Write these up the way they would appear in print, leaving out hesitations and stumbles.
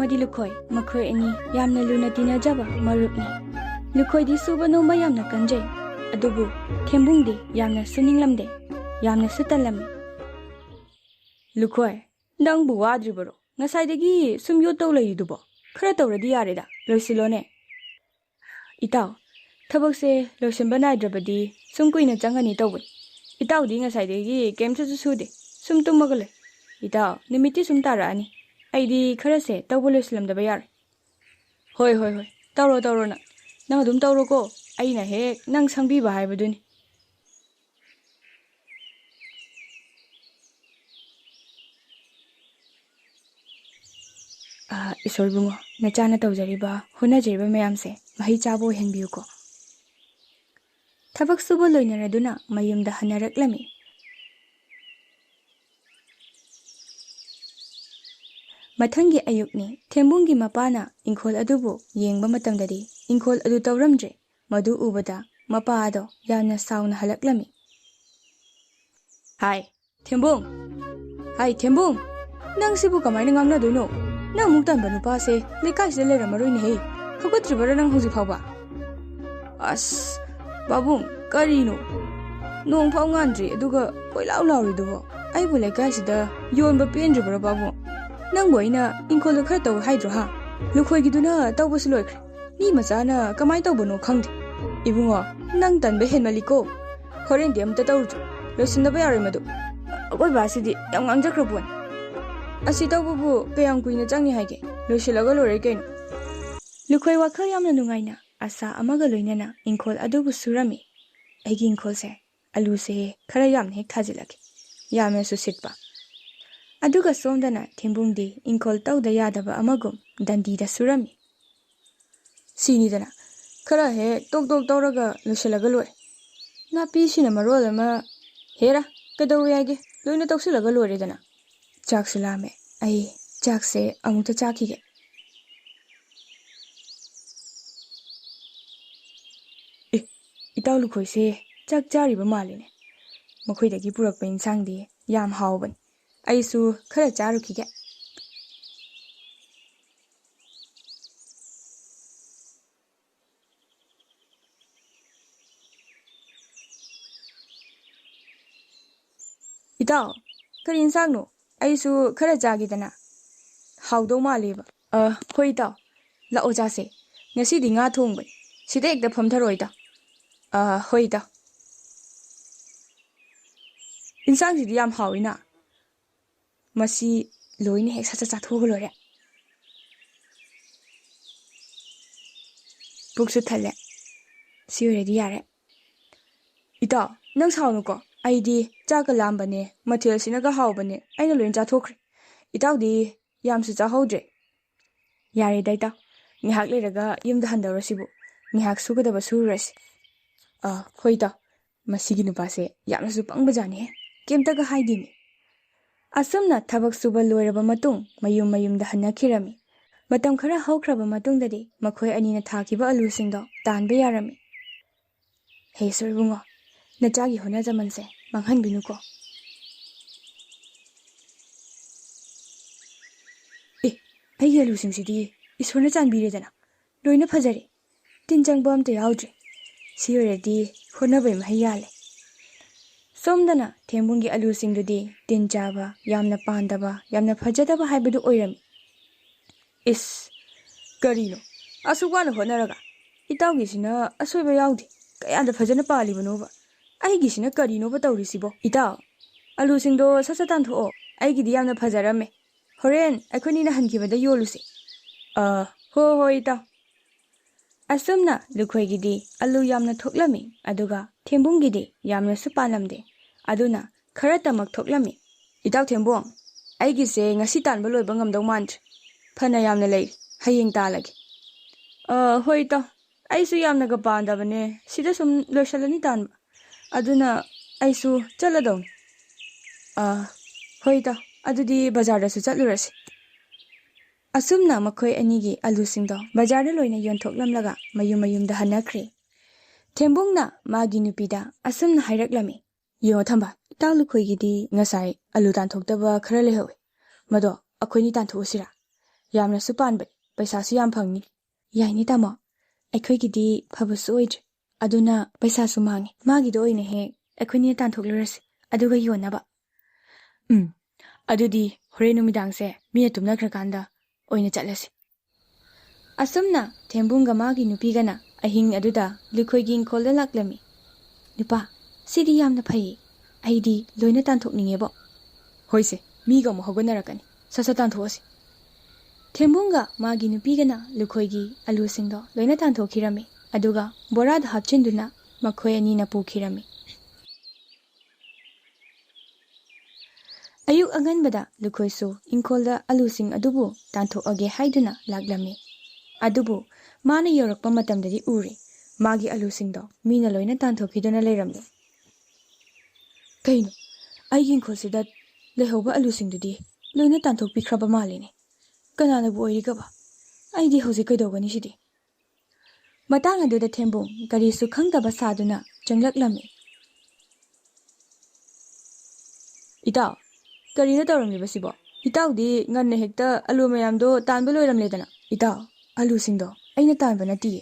ꯑꯃꯗꯤ ꯂꯨꯈꯣꯏ ꯃꯈꯣꯏ ꯑꯅꯤ ꯌꯥꯝꯅ ꯂꯨꯅ ꯇꯤꯟꯅꯖꯕ ꯃꯔꯨꯞꯅꯤ ꯂꯨꯈꯣꯏꯗꯤ ꯁꯨꯕ ꯅꯣꯝꯕ ꯌꯥꯝꯅ ꯀꯟꯖꯩ ꯑꯗꯨꯕꯨ ꯊꯦꯝꯕꯨꯡꯗꯤ ꯌꯥꯝꯅ ꯁꯨꯅꯤꯡꯂꯝꯗꯦ ꯌꯥꯝꯅꯁꯨ ꯇꯜꯂꯝꯃꯤ ꯂꯨꯈꯣꯏ ꯅꯪꯕꯨ ꯋꯥꯗ꯭ꯔꯤꯕꯔꯣ ꯉꯁꯥꯏꯗꯒꯤ ꯁꯨꯝ ꯌꯣꯠꯇꯧ ꯂꯩꯔꯤꯗꯨꯕꯣ ꯈꯔ ꯇꯧꯔꯗꯤ ꯌꯥꯔꯦꯗ ꯂꯣꯏꯁꯤꯜꯂꯣꯅꯦ ꯏꯇꯥꯎ ꯊꯕꯛꯁꯦ ꯂꯣꯏꯁꯤꯟꯕ ꯅꯥꯏꯗ꯭ꯔꯕꯗꯤ ꯁꯨꯝ ꯀꯨꯏꯅ ꯆꯪꯒꯅꯤ ꯇꯧꯕꯅꯤ ꯏꯇꯥꯎꯗꯤ ꯉꯁꯥꯏꯗꯒꯤ ꯀꯩꯝꯇꯁꯨ ꯁꯨꯗꯦ ꯁꯨꯝ ꯇꯨꯝꯃꯒ ꯂꯩ ꯏꯇꯥꯎ ꯅꯨꯃꯤꯠꯇꯤ ꯁꯨꯝ ꯇꯥꯔꯛꯑꯅꯤ ꯑꯩꯗꯤ ꯈꯔꯁꯦ ꯇꯧꯕ ꯂꯣꯏꯁꯤꯜꯂꯝꯗꯕ ꯌꯥꯔꯣꯏ ꯍꯣꯏ ꯇꯧꯔꯣ ꯅꯪ ꯑꯗꯨꯝ ꯇꯧꯔꯣꯀꯣ ꯑꯩꯅ ꯍꯦꯛ ꯅꯪ ꯁꯪꯕꯤꯕ ꯍꯥꯏꯕꯗꯨꯅꯤ ꯏꯁꯣꯔ ꯏꯕꯨꯡꯉꯣ ꯅꯆꯥꯅ ꯇꯧꯖꯔꯤꯕ ꯍꯣꯠꯅꯖꯔꯤꯕ ꯃꯌꯥꯝꯁꯦ ꯃꯍꯩ ꯆꯥꯕ ꯑꯣꯏꯍꯟꯕꯤꯌꯨꯀꯣ ꯊꯕꯛ ꯁꯨꯕ ꯂꯣꯏꯅꯔꯗꯨꯅ ꯃꯌꯨꯝꯗ ꯍꯟꯅꯔꯛꯂꯝꯃꯤ ꯃꯊꯪꯒꯤ ꯑꯌꯨꯛꯅꯤ ꯊꯦꯝꯕꯨꯡꯒꯤ ꯃꯄꯥꯅ ꯏꯪꯈꯣꯜ ꯑꯗꯨꯕꯨ ꯌꯦꯡꯕ ꯃꯇꯝꯗꯗꯤ ꯏꯪꯈꯣꯜ ꯑꯗꯨ ꯇꯧꯔꯝꯗ꯭ꯔꯦ ꯃꯗꯨ ꯎꯕꯗ ꯃꯄꯥ ꯑꯗꯣ ꯌꯥꯝꯅ ꯁꯥꯎꯅ ꯍꯜꯂꯛꯂꯝꯃꯤ ꯍꯥꯏ ꯊꯦꯝꯕꯨꯡ ꯅꯪ ꯁꯤꯕꯨ ꯀꯃꯥꯏꯅ ꯉꯥꯡꯅꯗꯣꯏꯅꯣ ꯅꯪ ꯑꯃꯨꯛ ꯇꯟꯕ ꯅꯨꯄꯥꯁꯦ ꯂꯩꯀꯥꯏꯁꯤꯗ ꯂꯩꯔꯝꯃꯔꯣꯏꯅꯦꯍꯦ ꯍꯧꯒꯠꯇ꯭ꯔꯤꯕꯔꯥ ꯅꯪ ꯍꯧꯖꯤꯛ ꯐꯥꯎꯕ ꯑꯁ ꯄꯥꯕꯨꯡ ꯀꯔꯤꯅꯣ ꯅꯣꯡ ꯐꯥꯎ ꯉꯥꯟꯗ꯭ꯔꯤ ꯑꯗꯨꯒ ꯀꯣꯏꯂꯥꯎ ꯂꯥꯎꯔꯤꯗꯨꯕꯣ ꯑꯩꯕꯨ ꯂꯩꯀꯥꯏꯁꯤꯗ ꯌꯣꯟꯕ ꯄꯦꯟꯗ꯭ꯔꯤꯕꯔꯥ ꯄꯥꯕꯨꯡ ꯅꯪꯕꯨ ꯑꯩꯅ ꯏꯪꯈꯣꯜꯗ ꯈꯔ ꯇꯧ ꯍꯥꯏꯗ꯭ꯔꯣ ꯍꯥ ꯂꯨꯈꯣꯏꯒꯤꯗꯨꯅ ꯇꯧꯕꯁꯨ ꯂꯣꯏꯈ꯭ꯔꯦ ꯃꯤ ꯃꯆꯥꯅ ꯀꯃꯥꯏꯅ ꯇꯧꯕꯅꯣ ꯈꯪꯗꯦ ꯏꯕꯨꯡꯉꯣ ꯅꯪ ꯇꯟꯕ ꯍꯦꯟꯃꯜꯂꯤꯀꯣ ꯍꯣꯔꯦꯟꯗꯤ ꯑꯃꯇ ꯇꯧꯔꯨꯆꯣ ꯂꯣꯏꯁꯤꯟꯗꯕ ꯌꯥꯔꯣꯏ ꯃꯗꯨ ꯑꯩꯈꯣꯏ ꯕꯥꯁꯤꯗꯤ ꯌꯥꯝ ꯉꯥꯡꯖꯈ꯭ꯔ ꯄꯣꯠꯅꯤ ꯑꯁꯤ ꯇꯧꯕꯕꯨ ꯀꯌꯥꯝ ꯀꯨꯏꯅ ꯆꯪꯅꯤ ꯍꯥꯏꯒꯦ ꯂꯣꯏꯁꯤꯜꯂꯒ ꯂꯣꯏꯔꯦ ꯀꯩꯅꯣ ꯂꯨꯈꯣꯏ ꯋꯥꯈꯜ ꯌꯥꯝꯅ ꯅꯨꯡꯉꯥꯏꯅ ꯑꯁꯥ ꯑꯃꯒ ꯂꯣꯏꯅꯅ ꯏꯪꯈꯣꯜ ꯑꯗꯨꯕꯨ ꯁꯨꯔꯝꯃꯤ ꯑꯩꯒꯤ ꯏꯪꯈꯣꯜꯁꯦ ꯑꯂꯨꯁꯦ ꯈꯔ ꯌꯥꯝꯅ ꯍꯦꯛ ꯊꯥꯖꯤꯜꯂꯛꯀꯦ ꯌꯥꯝꯅꯁꯨ ꯁꯤꯠꯄ ꯑꯗꯨꯒ ꯁꯣꯝꯗꯅ ꯊꯦꯝꯕꯨꯡꯗꯤ ꯏꯪꯈꯣꯜ ꯇꯧꯗ ꯌꯥꯗꯕ ꯑꯃꯒꯨꯝ ꯗꯟꯗꯤꯗ ꯁꯨꯔꯝꯃꯤ ꯁꯤꯅꯤꯗꯅ ꯈꯔ ꯍꯦꯛ ꯇꯣꯛ ꯇꯧꯔꯒ ꯂꯣꯏꯁꯤꯜꯂꯒ ꯂꯣꯏꯔꯦ ꯅꯥꯄꯤꯁꯤꯅ ꯃꯔꯣꯜ ꯑꯃ ꯍꯦꯔꯥ ꯀꯩꯗꯧꯋꯦ ꯍꯥꯏꯒꯦ ꯂꯣꯏꯅ ꯇꯧꯁꯤꯜꯂꯒ ꯂꯣꯏꯔꯦꯗꯅ ꯆꯥꯛꯁꯨ ꯂꯥꯝꯃꯦ ꯑꯩ ꯆꯥꯛꯁꯦ ꯑꯃꯨꯛꯇ ꯆꯥꯈꯤꯒꯦ ꯏꯇꯥꯎ ꯂꯨꯈꯣꯏꯁꯦ ꯆꯥꯛ ꯆꯥꯔꯤꯕ ꯃꯥꯜꯂꯤꯅꯦ ꯃꯈꯣꯏꯗꯒꯤ ꯄꯨꯔꯛꯄ ꯏꯟꯁꯥꯡꯗꯤ ꯌꯥꯝ ꯍꯥꯎꯕꯅꯤ ꯑꯩꯁꯨ ꯈꯔ ꯆꯥꯔꯨꯈꯤꯒꯦ ꯏꯇꯥꯎ ꯀꯔꯤ ꯏꯟꯁꯥꯡꯅꯣ ꯑꯩꯁꯨ ꯈꯔ ꯆꯥꯒꯦꯗꯅ ꯍꯥꯎꯗꯧ ꯃꯥꯜꯂꯦꯕ ꯍꯣꯏ ꯏꯇꯥꯎ ꯂꯥꯛꯑꯣ ꯆꯥꯁꯦ ꯉꯁꯤꯗꯤ ꯉꯥ ꯊꯣꯡꯕꯅꯤ ꯁꯤꯗ ꯍꯦꯛꯇ ꯐꯝꯊꯔꯣ ꯏꯇꯥꯎ ꯍꯣꯏ ꯏꯇꯥꯎ ꯏꯟꯁꯥꯡꯁꯤꯗꯤ ꯌꯥꯝ ꯍꯥꯎꯏꯅ ꯃꯁꯤ ꯂꯣꯏꯅ ꯍꯦꯛ ꯁꯠ ꯆꯥꯊꯣꯛꯑꯒ ꯂꯣꯏꯔꯦ ꯄꯨꯛꯁꯨ ꯊꯜꯂꯦ ꯁꯤ ꯑꯣꯏꯔꯗꯤ ꯌꯥꯔꯦ ꯏꯇꯥꯎ ꯅꯪ ꯁꯥꯎꯅꯨꯀꯣ ꯑꯩꯗꯤ ꯆꯥꯛꯀ ꯂꯥꯝꯕꯅꯦ ꯃꯊꯦꯜꯁꯤꯅꯒ ꯍꯥꯎꯕꯅꯦ ꯑꯩꯅ ꯂꯣꯏꯅ ꯆꯥꯊꯣꯛꯈ꯭ꯔꯦ ꯏꯇꯥꯎꯗꯤ ꯌꯥꯝꯁꯨ ꯆꯥꯍꯧꯗ꯭ꯔꯦ ꯌꯥꯔꯦꯗ ꯏꯇꯥꯎ ꯉꯥꯏꯍꯥꯛ ꯂꯩꯔꯒ ꯌꯨꯝꯗ ꯍꯟꯗꯧꯔꯁꯤꯕꯨ ꯉꯥꯏꯍꯥꯛ ꯁꯨꯒꯗꯕ ꯁꯨꯔꯨꯔꯁꯤ ꯍꯣꯏ ꯏꯇꯥꯎ ꯃꯁꯤꯒꯤ ꯅꯨꯄꯥꯁꯦ ꯌꯥꯝꯅꯁꯨ ꯄꯪꯕꯖꯥꯠꯅꯤꯍꯦ ꯀꯩꯝꯇꯒ ꯍꯥꯏꯗꯦꯅꯤ ꯑꯁꯨꯝꯅ ꯊꯕꯛ ꯁꯨꯕ ꯂꯣꯏꯔꯕ ꯃꯇꯨꯡ ꯃꯌꯨꯝꯗ ꯍꯟꯅꯈꯤꯔꯝꯃꯤ ꯃꯇꯝ ꯈꯔ ꯍꯧꯈ꯭ꯔꯕ ꯃꯇꯨꯡꯗꯗꯤ ꯃꯈꯣꯏ ꯑꯅꯤꯅ ꯊꯥꯈꯤꯕ ꯑꯂꯨꯁꯤꯡꯗꯣ ꯇꯥꯟꯕ ꯌꯥꯔꯝꯃꯤ ꯍꯦ ꯏꯁꯣꯔ ꯏꯕꯨꯡꯉꯣ ꯅꯆꯥꯒꯤ ꯍꯣꯠꯅꯖꯃꯟꯁꯦ ꯃꯥꯡꯍꯟꯕꯤꯅꯨꯀꯣ ꯑꯩꯒꯤ ꯑꯂꯨꯁꯤꯡꯁꯤꯗꯤ ꯏꯁꯣꯔꯅ ꯆꯥꯟꯕꯤꯔꯦꯗꯅ ꯂꯣꯏꯅ ꯐꯖꯔꯦ ꯇꯤꯟ ꯆꯪꯕ ꯑꯝꯇ ꯌꯥꯎꯗ꯭ꯔꯦ ꯁꯤ ꯑꯣꯏꯔꯗꯤ ꯍꯣꯠꯅꯕꯩ ꯃꯍꯩ ꯌꯥꯜꯂꯦ ꯁꯣꯝꯗꯅ ꯊꯦꯝꯕꯨꯡꯒꯤ ꯑꯂꯨꯁꯤꯡꯗꯨꯗꯤ ꯇꯤꯟ ꯆꯥꯕ ꯌꯥꯝꯅ ꯄꯥꯟꯗꯕ ꯌꯥꯝꯅ ꯐꯖꯗꯕ ꯍꯥꯏꯕꯗꯨ ꯑꯣꯏꯔꯝꯃꯤ ꯀꯔꯤꯅꯣ ꯑꯁꯨꯛ ꯋꯥꯅ ꯍꯣꯠꯅꯔꯒ ꯏꯇꯥꯎꯒꯤꯁꯤꯅ ꯑꯁꯣꯏꯕ ꯌꯥꯎꯗꯦ ꯀꯌꯥꯗ ꯐꯖꯅ ꯄꯥꯜꯂꯤꯕꯅꯣꯕ ꯑꯩꯒꯤꯁꯤꯅ ꯀꯔꯤꯅꯣꯕ ꯇꯧꯔꯤꯁꯤꯕꯣ ꯏꯇꯥꯎ ꯑꯂꯨꯁꯤꯡꯗꯣ ꯁꯠ ꯇꯥꯟꯊꯣꯛꯑꯣ ꯑꯩꯒꯤꯗꯤ ꯌꯥꯝꯅ ꯐꯖꯔꯝꯃꯦ ꯍꯣꯔꯦꯟ ꯑꯩꯈꯣꯏꯅꯤꯅ ꯍꯟꯈꯤꯕꯗ ꯌꯣꯜꯂꯨꯁꯤ ꯍꯣꯏ ꯏꯇꯥꯎ ꯑꯁꯨꯝꯅ ꯂꯨꯈꯣꯏꯒꯤꯗꯤ ꯑꯂꯨ ꯌꯥꯝꯅ ꯊꯣꯛꯂꯝꯃꯤ ꯑꯗꯨꯒ ꯊꯦꯝꯕꯨꯡꯒꯤꯗꯤ ꯌꯥꯝꯅꯁꯨ ꯄꯥꯜꯂꯝꯗꯦ ꯑꯗꯨꯅ ꯈꯔꯇꯃꯛ ꯊꯣꯛꯂꯝꯃꯤ ꯏꯇꯥꯎ ꯊꯦꯝꯕꯨꯡ ꯑꯩꯒꯤꯁꯦ ꯉꯁꯤ ꯇꯥꯟꯕ ꯂꯣꯏꯕ ꯉꯝꯗꯧ ꯃꯥꯟꯗ꯭ꯔꯦ ꯐꯅ ꯌꯥꯝꯅ ꯂꯩꯔꯤ ꯍꯌꯦꯡ ꯇꯥꯜꯂꯒꯦ ꯍꯣꯏ ꯏꯇꯥꯎ ꯑꯩꯁꯨ ꯌꯥꯝꯅꯒ ꯄꯥꯟꯗꯕꯅꯦ ꯁꯤꯗ ꯁꯨꯝ ꯂꯣꯏꯁꯤꯜꯂꯅꯤ ꯇꯥꯟꯕ ꯑꯗꯨꯅ ꯑꯩꯁꯨ ꯆꯠꯂꯗꯧꯅꯤ ꯍꯣꯏ ꯏꯇꯥꯎ ꯑꯗꯨꯗꯤ ꯕꯖꯥꯔꯗꯁꯨ ꯆꯠꯂꯨꯔꯁꯤ ꯑꯁꯨꯝꯅ ꯃꯈꯣꯏ ꯑꯅꯤꯒꯤ ꯑꯂꯨꯁꯤꯡꯗꯣ ꯕꯖꯥꯔꯗ ꯂꯣꯏꯅ ꯌꯣꯟꯊꯣꯛꯂꯝꯂꯒ ꯃꯌꯨꯝꯗ ꯍꯟꯅꯈ꯭ꯔꯦ ꯊꯦꯝꯕꯨꯡꯅ ꯃꯥꯒꯤ ꯅꯨꯄꯤꯗ ꯑꯁꯨꯝꯅ ꯍꯥꯏꯔꯛꯂꯝꯃꯤ ꯌꯦꯡꯉꯣ ꯊꯝꯕ ꯏꯇꯥꯎ ꯂꯨꯈꯣꯏꯒꯤꯗꯤ ꯉꯁꯥꯏ ꯑꯂꯨ ꯇꯥꯟꯊꯣꯛꯇꯕ ꯈꯔ ꯂꯩꯍꯧꯏ ꯃꯗꯣ ꯑꯩꯈꯣꯏꯅꯤ ꯇꯥꯟꯊꯣꯛꯎꯁꯤꯔꯥ ꯌꯥꯝꯅꯁꯨ ꯄꯥꯟꯕꯅꯤ, ꯄꯩꯁꯥꯁꯨ ꯌꯥꯝ ꯐꯪꯅꯤ. ꯌꯥꯏꯅꯤ ꯇꯥꯃꯣ. ꯑꯩꯈꯣꯏꯒꯤꯗꯤ ꯐꯕꯁꯨ ꯑꯣꯏꯗ꯭ꯔꯦ. ꯑꯗꯨꯅ ꯄꯩꯁꯥꯁꯨ ꯃꯥꯡꯉꯤ. ꯃꯥꯒꯤꯗꯣ ꯑꯣꯏꯅ ꯍꯦꯛ ꯑꯩꯈꯣꯏꯅ ꯇꯥꯟꯊꯣꯛꯂꯨꯔꯁꯤ. ꯑꯗꯨꯒ ꯌꯣꯟꯅꯕ. ꯑꯗꯨꯗꯤ ꯍꯣꯔꯦꯟ ꯅꯨꯃꯤꯗꯥꯡꯁꯦ ꯃꯤꯅ ꯇꯨꯝꯅꯈ꯭ꯔꯀꯥꯟꯗ ꯑꯣꯏꯅ ꯆꯠꯂꯁꯤ. ꯑꯁꯨꯝꯅ ꯊꯦꯝꯕꯨꯡꯒ ꯃꯥꯒꯤ ꯅꯨꯄꯤꯒꯅ ꯑꯍꯤꯡ ꯑꯗꯨꯗ ꯂꯨꯈꯣꯏꯒꯤ ꯏꯪꯈꯣꯜꯗ ꯂꯥꯛꯂꯝꯃꯤ. ꯅꯨꯄꯥ, ꯁꯤꯗꯤ ꯌꯥꯝꯅ ꯐꯩꯌꯦ. ꯑꯩꯗꯤ ꯂꯣꯏꯅ ꯇꯥꯟꯊꯣꯛꯅꯤꯡꯉꯦꯕꯣ. ꯍꯣꯏꯁꯦ, ꯃꯤꯒ ꯑꯃꯨꯛ ꯍꯧꯒꯠꯅꯔꯛꯀꯅꯤ. ꯁꯠ ꯇꯥꯟꯊꯣꯛꯑꯁꯤ. ꯊꯦꯝꯕꯨꯡꯒ ꯃꯥꯒꯤ ꯅꯨꯄꯤꯒꯅ ꯂꯨꯈꯣꯏꯒꯤ ꯑꯂꯨꯁꯤꯡꯗꯣ ꯂꯣꯏꯅ ꯇꯥꯟꯊꯣꯛꯈꯤꯔꯝꯃꯤ. ꯑꯗꯨꯒ ꯕꯣꯔꯥꯗ ꯍꯥꯞꯆꯤꯟꯗꯨꯅ ꯃꯈꯣꯏ ꯑꯅꯤꯅ ꯄꯨꯈꯤꯔꯝꯃꯤ. ꯑꯌꯨꯛ ꯑꯉꯟꯕꯗ ꯂꯨꯈꯣꯏꯁꯨ ꯏꯪꯈꯣꯜꯗ ꯑꯂꯨꯁꯤꯡ ꯑꯗꯨꯕꯨ ꯇꯥꯟꯊꯣꯛꯑꯒꯦ ꯍꯥꯏꯗꯨꯅ ꯂꯥꯛꯂꯝꯃꯤ. ꯑꯗꯨꯕꯨ ꯃꯥꯅ ꯌꯧꯔꯛꯄ ꯃꯇꯝꯗꯗꯤ ꯎꯔꯦ ꯃꯥꯒꯤ ꯑꯂꯨꯁꯤꯡꯗꯣ ꯃꯤꯅ ꯂꯣꯏꯅ ꯇꯥꯟꯊꯣꯛꯈꯤꯗꯨꯅ ꯂꯩꯔꯝꯃꯤ. ꯀꯩꯅꯣ, ꯑꯩꯒꯤ ꯏꯪꯈꯣꯜꯁꯤꯗ ꯂꯩꯍꯧꯕ ꯑꯂꯨꯁꯤꯡꯗꯨꯗꯤ ꯂꯣꯏꯅ ꯇꯥꯟꯊꯣꯛꯄꯤꯈ꯭ꯔꯕ ꯃꯥꯜꯂꯤꯅꯦ. ꯀꯅꯥꯅꯕꯨ ꯑꯣꯏꯔꯤꯒꯕ? ꯑꯩꯗꯤ ꯍꯧꯖꯤꯛ ꯀꯩꯗꯧꯒꯅꯤ ꯁꯤꯗꯤ? ꯃꯇꯥꯡ ꯑꯗꯨꯗ ꯊꯦꯝꯕꯨꯡ ꯀꯔꯤꯁꯨ ꯈꯪꯗꯕ ꯁꯥꯗꯨꯅ ꯆꯪꯂꯛꯂꯝꯃꯤ. ꯏꯇꯥꯎ, ꯀꯔꯤꯅꯣ ꯇꯧꯔꯝꯂꯤꯕꯁꯤꯕꯣ? ꯏꯇꯥꯎꯗꯤ ꯉꯟꯅ ꯍꯦꯛꯇ ꯑꯂꯨ ꯃꯌꯥꯝꯗꯣ ꯇꯥꯟꯕ ꯂꯣꯏꯔꯝꯂꯦꯗꯅ. ꯏꯇꯥꯎ, ꯑꯂꯨꯁꯤꯡꯗꯣ ꯑꯩꯅ ꯇꯥꯟꯕ ꯅꯠꯇꯤꯌꯦ.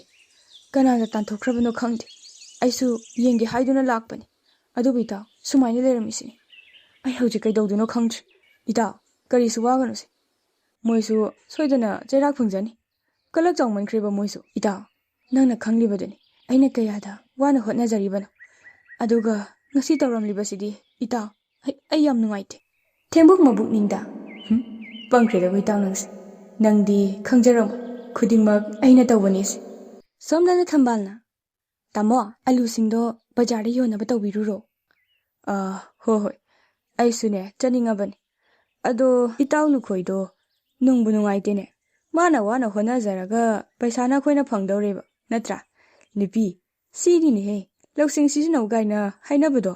ꯀꯅꯥꯅ ꯇꯥꯟꯊꯣꯛꯈ꯭ꯔꯕꯅꯣ ꯈꯪꯗꯦ. ꯑꯩꯁꯨ ꯌꯦꯡꯒꯦ ꯍꯥꯏꯗꯨꯅ ꯂꯥꯛꯄꯅꯤ. ꯑꯗꯨꯕꯨ ꯏꯇꯥꯎ, ꯁꯨꯃꯥꯏꯅ ꯂꯩꯔꯝꯃꯤꯁꯤꯅꯤ. ꯑꯩ ꯍꯧꯖꯤꯛ ꯀꯩꯗꯧꯗꯣꯏꯅꯣ ꯈꯪꯗ꯭ꯔꯦ. ꯏꯇꯥꯎ, ꯀꯔꯤꯁꯨ ꯋꯥꯒꯅꯨꯁꯦ. ꯃꯣꯏꯁꯨ ꯁꯣꯏꯗꯅ ꯆꯩꯔꯥꯛ ꯐꯪꯖꯅꯤ. ꯀꯂꯛ ꯆꯥꯎꯃꯟꯈ꯭ꯔꯦꯕ ꯃꯣꯏꯁꯨ. ꯏꯇꯥꯎ, ꯅꯪꯅ ꯈꯪꯂꯤꯕꯗꯨꯅꯤ ꯑꯩꯅ ꯀꯌꯥꯗ ꯋꯥꯅ ꯍꯣꯠꯅꯖꯔꯤꯕꯅꯣ. ꯑꯗꯨꯒ ꯉꯁꯤ ꯇꯧꯔꯝꯂꯤꯕꯁꯤꯗꯤ ꯏꯇꯥꯎ, ꯑꯩ ꯌꯥꯝ ꯅꯨꯡꯉꯥꯏꯇꯦ. ꯊꯦꯝꯕꯨꯡ ꯃꯕꯨꯛꯅꯤꯡꯗ ꯄꯪꯈ꯭ꯔꯦꯗꯕꯨ ꯏꯇꯥꯎ ꯅꯪꯁꯦ. ꯅꯪꯗꯤ ꯈꯪꯖꯔꯝꯃꯣꯏ ꯈꯨꯗꯤꯡꯃꯛ ꯑꯩꯅ ꯇꯧꯕꯅꯤꯁꯦ. ꯁꯣꯝꯗꯅ ꯊꯝꯕꯥꯜꯅ, ꯇꯥꯃꯣ, ꯑꯂꯨꯁꯤꯡꯗꯣ ꯕꯖꯥꯔꯗ ꯌꯣꯟꯅꯕ ꯇꯧꯕꯤꯔꯨꯔꯣ. ꯍꯣꯏ, ꯑꯩꯁꯨꯅꯦ ꯆꯠꯅꯤꯡꯉꯕꯅꯤ. ꯑꯗꯣ ꯏꯇꯥꯎ ꯂꯨꯈꯣꯏꯗꯣ ꯅꯨꯡꯕꯨ ꯅꯨꯡꯉꯥꯏꯇꯦꯅꯦ. ꯃꯥꯅ ꯋꯥꯅ ꯍꯣꯠꯅꯖꯔꯒ ꯄꯩꯁꯥꯅ ꯑꯩꯈꯣꯏꯅ ꯐꯪꯗꯧꯔꯦꯕ, ꯅꯠꯇ꯭ꯔꯥ? ꯅꯨꯄꯤ, ꯁꯤꯅꯤꯅꯦꯍꯦ ꯂꯧꯁꯤꯡ ꯁꯤꯖꯤꯟꯅꯧ ꯀꯥꯏꯅ ꯍꯥꯏꯅꯕꯗꯣ.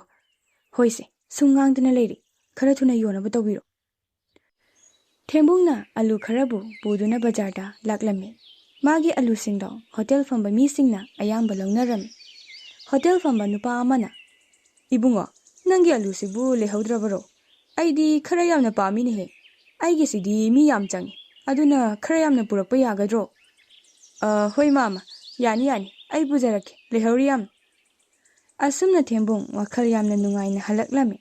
ꯍꯣꯏꯁꯦ, ꯁꯨꯝ ꯉꯥꯡꯗꯅ ꯂꯩꯔꯤ. ꯈꯔ ꯊꯨꯅ ꯌꯣꯟꯅꯕ ꯇꯧꯕꯤꯔꯣ. ꯊꯦꯝꯕꯨꯡꯅ ꯑꯂꯨ ꯈꯔꯕꯨ ꯄꯨꯗꯨꯅ ꯕꯖꯥꯔꯗ ꯂꯥꯛꯂꯝꯃꯤ. ꯃꯥꯒꯤ ꯑꯂꯨꯁꯤꯡꯗꯣ ꯍꯣꯇꯦꯜ ꯐꯝꯕ ꯃꯤꯁꯤꯡꯅ ꯑꯌꯥꯝꯕ ꯂꯧꯅꯔꯝꯃꯤ. ꯍꯣꯇꯦꯜ ꯐꯝꯕ ꯅꯨꯄꯥ ꯑꯃꯅ, ꯏꯕꯨꯡꯉꯣ, ꯅꯪꯒꯤ ꯑꯂꯨꯁꯤꯕꯨ ꯂꯩꯍꯧꯗ꯭ꯔꯕꯔꯣ? ꯑꯩꯗꯤ ꯈꯔ ꯌꯥꯝꯅ ꯄꯥꯝꯃꯤꯅꯦꯍꯦ. ꯑꯩꯒꯤꯁꯤꯗꯤ ꯃꯤ ꯌꯥꯝ ꯆꯪꯉꯤ. ꯑꯗꯨꯅ ꯈꯔ ꯌꯥꯝꯅ ꯄꯨꯔꯛꯄ ꯌꯥꯒꯗ꯭ꯔꯣ? ꯍꯣꯏ ꯃꯥꯃ, ꯌꯥꯅꯤ, ꯑꯩ ꯄꯨꯖꯔꯛꯀꯦ. ꯂꯩꯍꯧꯔꯤ ꯌꯥꯝ. ꯑꯁꯨꯝꯅ ꯊꯦꯝꯕꯨꯡ ꯋꯥꯈꯜ ꯌꯥꯝꯅ ꯅꯨꯡꯉꯥꯏꯅ ꯍꯜꯂꯛꯂꯝꯃꯤ.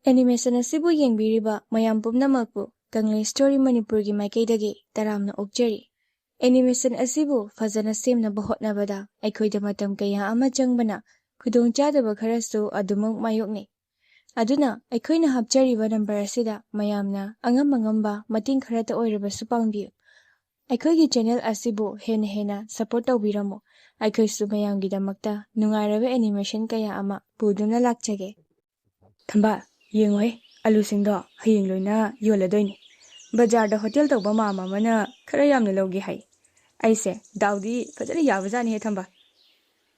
ꯑꯦꯅꯤꯃꯦꯁꯟ ꯑꯁꯤꯕꯨ ꯌꯦꯡꯕꯤꯔꯤꯕ ꯃꯌꯥꯝ ꯄꯨꯝꯅꯃꯛꯄꯨ ꯀꯪꯂꯩ ꯁ꯭ꯇꯣꯔꯤ ꯃꯅꯤꯄꯨꯔꯒꯤ ꯃꯥꯏꯀꯩꯗꯒꯤ ꯇꯔꯥꯝꯅ ꯑꯣꯛꯆꯔꯤ. ꯑꯦꯅꯤꯃꯦꯁꯟ ꯑꯁꯤꯕꯨ ꯐꯖꯅ ꯁꯦꯝꯅꯕ ꯍꯣꯠꯅꯕꯗ ꯑꯩꯈꯣꯏꯗ ꯃꯇꯝ ꯀꯌꯥ ꯑꯃ ꯆꯪꯕꯅ ꯈꯨꯗꯣꯡꯆꯥꯗꯕ ꯈꯔꯁꯨ ꯑꯗꯨꯃꯛ ꯃꯥꯌꯣꯛꯅꯩ. ꯑꯗꯨꯅ ꯑꯩꯈꯣꯏꯅ ꯍꯥꯞꯆꯔꯤꯕ ꯅꯝꯕꯔ ꯑꯁꯤꯗ ꯃꯌꯥꯝꯅ ꯑꯉꯝ-ꯑꯉꯝꯕ ꯃꯇꯦꯡ ꯈꯔꯇ ꯑꯣꯏꯔꯕꯁꯨ ꯄꯥꯡꯕꯤꯌꯨ. ꯑꯩꯈꯣꯏꯒꯤ ꯆꯦꯅꯦꯜ ꯑꯁꯤꯕꯨ ꯍꯦꯟꯅ ꯁꯄꯣꯔꯠ ꯇꯧꯕꯤꯔꯝꯃꯨ. ꯑꯩꯈꯣꯏꯁꯨ ꯃꯌꯥꯝꯒꯤꯗꯃꯛꯇ ꯅꯨꯡꯉꯥꯏꯔꯕ ꯑꯦꯅꯤꯃꯦꯁꯟ ꯀꯌꯥ ꯑꯃ ꯄꯨꯗꯨꯅ ꯂꯥꯛꯆꯒꯦ. ꯊꯝꯕꯥꯜ, ꯌꯦꯡꯉꯣꯍꯦ, ꯑꯂꯨꯁꯤꯡꯗꯣ ꯍꯌꯦꯡ ꯂꯣꯏꯅ ꯌꯣꯜꯂꯗꯣꯏꯅꯤ. ꯕꯖꯥꯔꯗ ꯍꯣꯇꯦꯜ ꯇꯧꯕ ꯃꯥꯃ ꯑꯃꯅ ꯈꯔ ꯌꯥꯝꯅ ꯂꯧꯒꯦ ꯍꯥꯏ. ꯑꯩꯁꯦ ꯗꯥꯎꯗꯤ ꯐꯖꯅ ꯌꯥꯕꯖꯥꯠꯅꯤꯍꯦ ꯊꯝꯕꯥꯜ.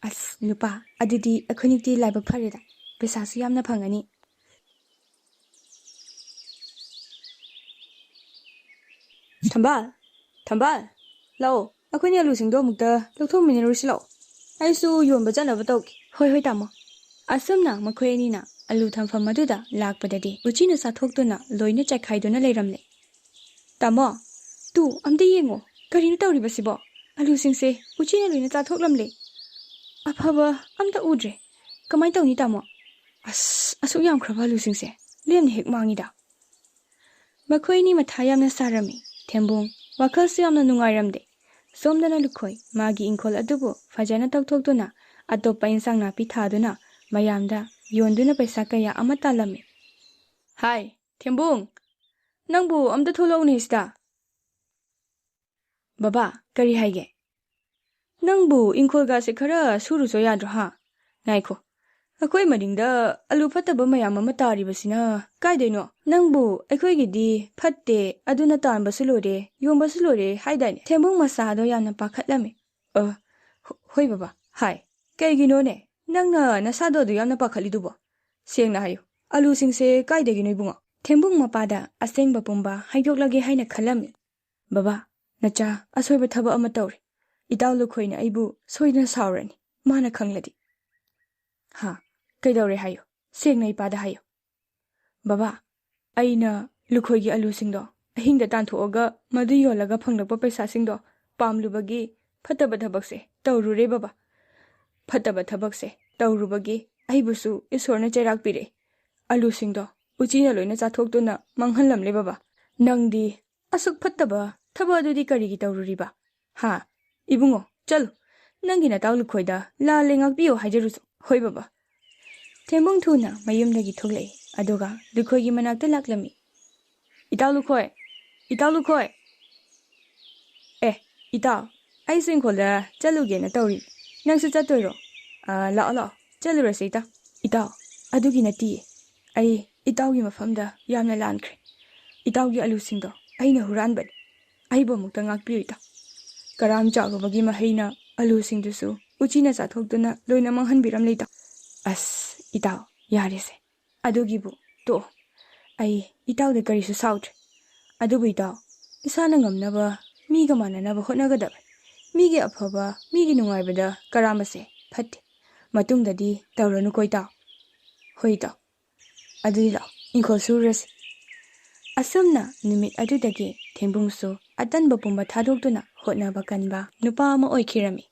ꯑꯁ ꯅꯨꯄꯥ, ꯑꯗꯨꯗꯤ ꯑꯩꯈꯣꯏꯅꯤꯛꯇꯤ ꯂꯥꯏꯕꯛ ꯐꯔꯦꯗ. ꯄꯩꯁꯥꯁꯨ ꯌꯥꯝꯅ ꯐꯪꯉꯅꯤ. ꯊꯝꯕꯥꯜ, ꯂꯥꯛꯑꯣ. ꯑꯩꯈꯣꯏꯅꯤ ꯑꯂꯨꯁꯤꯡꯗꯣ ꯑꯃꯨꯛꯇ ꯂꯧꯊꯣꯛꯃꯤꯟꯅꯔꯨꯁꯤ ꯂꯥꯛꯑꯣ. ꯑꯩꯁꯨ ꯌꯣꯟꯕ ꯆꯠꯅꯕ ꯇꯧꯒꯦ. ꯍꯣꯏ ꯇꯥꯃꯣ. ꯑꯁꯨꯝꯅ ꯃꯈꯣꯏ ꯑꯅꯤꯅ ꯑꯂꯨ ꯊꯝꯐꯝ ꯑꯗꯨꯗ ꯂꯥꯛꯄꯗꯗꯤ ꯎꯆꯤꯅ ꯆꯥꯊꯣꯛꯇꯨꯅ ꯂꯣꯏꯅ ꯆꯥꯏꯈꯥꯏꯗꯨꯅ ꯂꯩꯔꯝꯂꯦ. ꯇꯥꯃꯣ, ꯑꯝꯇ ꯌꯦꯡꯉꯣ. ꯀꯔꯤꯅꯣ ꯇꯧꯔꯤꯕꯁꯤꯕꯣ? ꯑꯂꯨꯁꯤꯡꯁꯦ ꯎꯆꯤꯅ ꯂꯣꯏꯅ ꯆꯥꯊꯣꯛꯂꯝꯂꯦ. ꯑꯐꯕ ꯑꯝꯇ ꯎꯗ꯭ꯔꯦ. ꯀꯃꯥꯏꯅ ꯇꯧꯅꯤ ꯇꯥꯃꯣ? ꯑꯁ, ꯑꯁꯨꯛ ꯌꯥꯝꯈ꯭ꯔꯕ ꯑꯂꯨꯁꯤꯡꯁꯦ ꯂꯦꯝꯅ ꯍꯦꯛ ꯃꯥꯡꯉꯤꯗ. ꯃꯈꯣꯏꯅꯤ ꯃꯊꯥ ꯌꯥꯝꯅ ꯁꯥꯔꯝꯃꯤ. ꯊꯦꯝꯕꯨꯡ ꯋꯥꯈꯜꯁꯨ ꯌꯥꯝꯅ ꯅꯨꯡꯉꯥꯏꯔꯝꯗꯦ. ꯁꯣꯝꯗꯅ ꯂꯨꯈꯣꯏ ꯃꯥꯒꯤ ꯏꯪꯈꯣꯜ ꯑꯗꯨꯕꯨ ꯐꯖꯅ ꯇꯧꯊꯣꯛꯇꯨꯅ ꯑꯇꯣꯞꯄ ꯏꯟꯁꯥꯡ ꯅꯥꯄꯤ ꯊꯥꯗꯨꯅ ꯃꯌꯥꯝꯗ ꯌꯣꯟꯗꯨꯅ ꯄꯩꯁꯥ ꯀꯌꯥ ꯑꯃ ꯇꯥꯜꯂꯝꯃꯤ. ꯍꯥꯏ ꯊꯦꯝꯕꯨꯡ, ꯅꯪꯕꯨ ꯑꯝꯇ ꯊꯣꯛꯂꯛꯎꯅꯦ ꯁꯤꯗ. ꯕꯕꯥ, ꯀꯔꯤ ꯍꯥꯏꯒꯦ? ꯅꯪꯕꯨ ꯏꯪꯈꯣꯜꯒꯥꯁꯦ ꯈꯔ ꯁꯨꯔꯨꯆꯣ ꯌꯥꯗ꯭ꯔꯣ ꯍꯥ? ꯉꯥꯏꯈꯣ, ꯑꯩꯈꯣꯏ ꯃꯅꯤꯡꯗ ꯑꯂꯨ ꯐꯠꯇꯕ ꯃꯌꯥꯝ ꯑꯃ ꯇꯥꯔꯤꯕꯁꯤꯅ ꯀꯥꯏꯗꯩꯅꯣ? ꯅꯪꯕꯨ ꯑꯩꯈꯣꯏꯒꯤꯗꯤ ꯐꯠꯇꯦ, ꯑꯗꯨꯅ ꯇꯥꯟꯕꯁꯨ ꯂꯣꯏꯔꯦ, ꯌꯣꯟꯕꯁꯨ ꯂꯣꯏꯔꯦ ꯍꯥꯏꯗꯥꯏꯅꯦ? ꯊꯦꯝꯕꯨꯡ ꯃꯆꯥꯗꯣ ꯌꯥꯝꯅ ꯄꯥꯈꯠꯂꯝꯃꯤ. ꯍꯣꯏ ꯕꯕꯥ. ꯍꯥꯏ, ꯀꯩꯒꯤꯅꯣꯅꯦ ꯅꯪꯅ ꯅꯁꯥꯗꯣ ꯑꯗꯨ ꯌꯥꯝꯅ ꯄꯥꯈꯠꯂꯤꯗꯨꯕꯣ? ꯁꯦꯡꯅ ꯍꯥꯏꯌꯨ, ꯑꯂꯨꯁꯤꯡꯁꯦ ꯀꯥꯏꯗꯒꯤꯅꯣ ꯏꯕꯨꯡꯉꯣ? ꯊꯦꯝꯕꯨꯡ ꯃꯄꯥꯗ ꯑꯁꯦꯡꯕ ꯄꯨꯝꯕ ꯍꯥꯏꯗꯣꯛꯂꯒꯦ ꯍꯥꯏꯅ ꯈꯜꯂꯝꯃꯤ. ꯕꯕꯥ, ꯅꯆꯥ ꯑꯁꯣꯏꯕ ꯊꯕꯛ ꯑꯃ ꯇꯧꯔꯦ. ꯏꯇꯥꯎ ꯂꯨꯈꯣꯏꯅ ꯑꯩꯕꯨ ꯁꯣꯏꯗꯅ ꯁꯥꯎꯔꯅꯤ, ꯃꯥꯅ ꯈꯪꯂꯗꯤ. ꯀꯩꯗꯧꯔꯦ ꯍꯥꯏꯌꯨ, ꯁꯦꯡꯅ ꯏꯄꯥꯗ ꯍꯥꯏꯌꯨ. Baba, aina lukhoigi alusingdo ahinda tanthooga madu yolaga phanglakpa paisasingdo pamlubagi phataba thabakse tawrure baba. Phataba thabakse tawrubagi aibusu isorna chairak pire. Alusingdo uchina loina chathokduna manghanlamle baba. Nangdi asuk phataba thaba adudi karigi tawruriba. Ha, ibungo, chalo. Nangi nataw lukhoida la lengakpiyo hajarusu. Hoi baba. Tembong thuna mayumdagi thoglei aduga lukhoigi manakta laklami. Itaw lukhoi. Itaw lukhoi. Itaw, ai singkholda chaluge na tawri. Nangsu chatoiro. Lao, chalurase itaw. Itaw, adugi nati. Ai itawgi mafamda yamna lankre. Itawgi alusingdo aina huranbad. Aibo mukta ngakpiyo itaw. Karam chagubagi mahaina alusingdusu uchina chathokduna loina manghanbiram leitaw. As, itaw, yarese. Adugibu, to. Ai itawda karisu sautre. Adubu itaw, isana ngamnaba miga mananaba hotnagadaba. Migi afaba, migi nungaibada karamase phatte. Matungdadi tawranu ko itaw. Hoi itaw. Adudi law, inkhol surase. Asumna numit adudagi thembungsu atanba pumba thadokduna hotnaba kanba nupa ama oikhirami.